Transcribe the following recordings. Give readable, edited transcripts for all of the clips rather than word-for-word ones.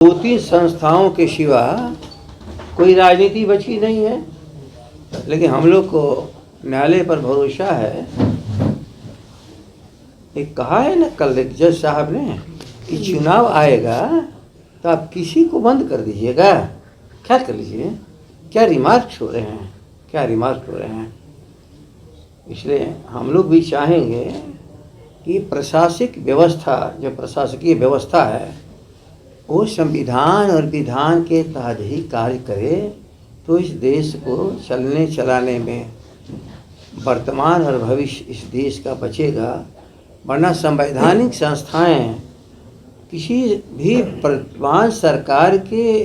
दो तीन संस्थाओं के सिवा कोई राजनीति बची नहीं है, लेकिन हम लोग को न्यायालय पर भरोसा है। एक कहा है ना कल एक जज साहब ने कि चुनाव आएगा तो आप किसी को बंद कर दीजिएगा। क्या कर लीजिए, क्या रिमार्क्स हो रहे हैं, क्या रिमार्क हो रहे हैं। इसलिए हम लोग भी चाहेंगे कि प्रशासनिक व्यवस्था, जो प्रशासकीय व्यवस्था है, वो संविधान और विधान के तहत ही कार्य करे तो इस देश को चलने चलाने में वर्तमान और भविष्य इस देश का बचेगा। वरना संवैधानिक संस्थाएं किसी भी वर्तमान सरकार के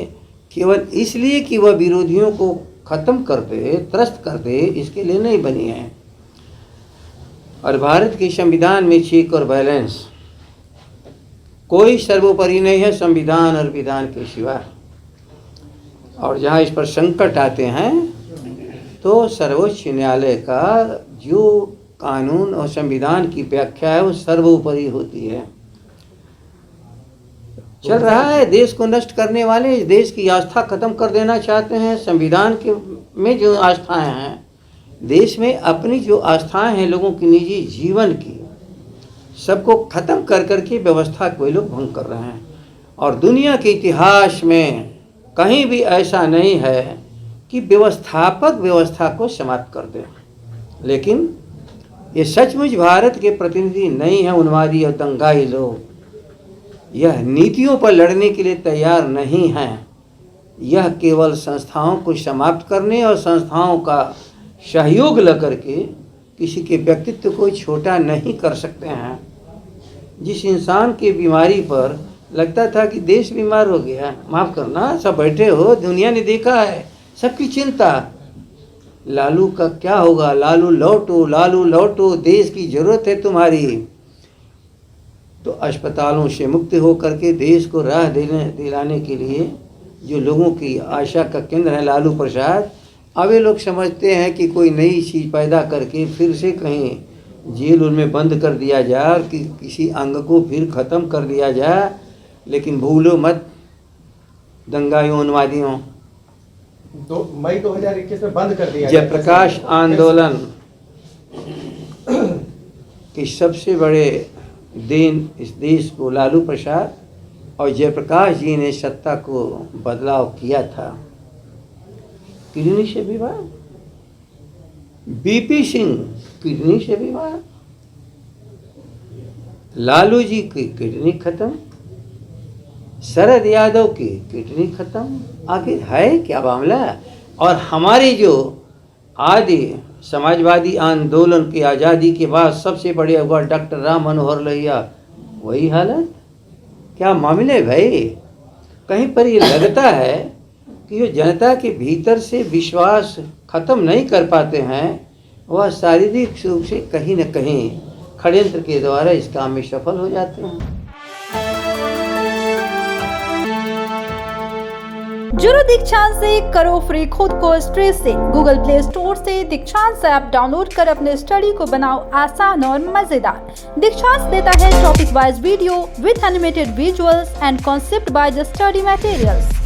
केवल इसलिए कि वह विरोधियों को ख़त्म कर दे, त्रस्त कर दे, इसके लिए नहीं बनी है। और भारत के संविधान में चेक और बैलेंस, कोई सर्वोपरि नहीं है संविधान और विधान के सिवा। और जहाँ इस पर संकट आते हैं तो सर्वोच्च न्यायालय का जो कानून और संविधान की व्याख्या है वो सर्वोपरि होती है। चल रहा है, देश को नष्ट करने वाले इस देश की आस्था खत्म कर देना चाहते हैं। संविधान के में जो आस्थाएं हैं, देश में अपनी जो आस्थाएं हैं लोगों की निजी जीवन की, सबको खत्म कर करके व्यवस्था को लोग भंग कर रहे हैं। और दुनिया के इतिहास में कहीं भी ऐसा नहीं है कि व्यवस्थापक व्यवस्था को समाप्त कर दे। लेकिन ये सचमुच भारत के प्रतिनिधि नहीं हैं उन्मादी और दंगाई लोग। यह नीतियों पर लड़ने के लिए तैयार नहीं हैं। यह केवल संस्थाओं को समाप्त करने और संस्थाओं का सहयोग लेकर के किसी के व्यक्तित्व को छोटा नहीं कर सकते हैं। जिस इंसान की बीमारी पर लगता था कि देश बीमार हो गया, माफ़ करना, सब बैठे हो, दुनिया ने देखा है, सबकी चिंता लालू का क्या होगा, लालू लौटो, लालू लौटो, देश की ज़रूरत है तुम्हारी। तो अस्पतालों से मुक्त हो करके देश को राह दिलाने के लिए जो लोगों की आशा का केंद्र है लालू प्रसाद, अब ये लोग समझते हैं कि कोई नई चीज़ पैदा करके फिर से कहीं जेल उनमें बंद कर दिया जाए और किसी अंग को फिर ख़त्म कर दिया जाए। लेकिन भूलो मत दंगाइयों उन्मादियों, मई 2021 में बंद कर दिया। जयप्रकाश आंदोलन के सबसे बड़े देन इस देश को लालू प्रसाद और जयप्रकाश जी ने सत्ता को बदलाव किया था। किडनी से विवाद, बीपी सिंह किडनी से विवाद, लालू जी की किडनी खत्म, शरद यादव की किडनी खत्म। आखिर है क्या मामला? और हमारे जो आदि समाजवादी आंदोलन की आज़ादी के बाद सबसे बड़े हुआ डॉक्टर राम मनोहर लोहिया, वही हालत। क्या मामले भाई? कहीं पर ये लगता है कि जो जनता के भीतर से विश्वास खत्म नहीं कर पाते हैं, वह शारीरिक रूप से कहीं न कहीं षड्यंत्र के द्वारा इस काम में सफल हो जाते हैं। जुड़ो दीक्षांत से, करो फ्री खुद को स्ट्रेस से। गूगल प्ले स्टोर से दीक्षांत ऐप डाउनलोड कर अपने स्टडी को बनाओ आसान और मजेदार। दीक्षांत देता है topic wise video with animated visuals and concept by the study materials.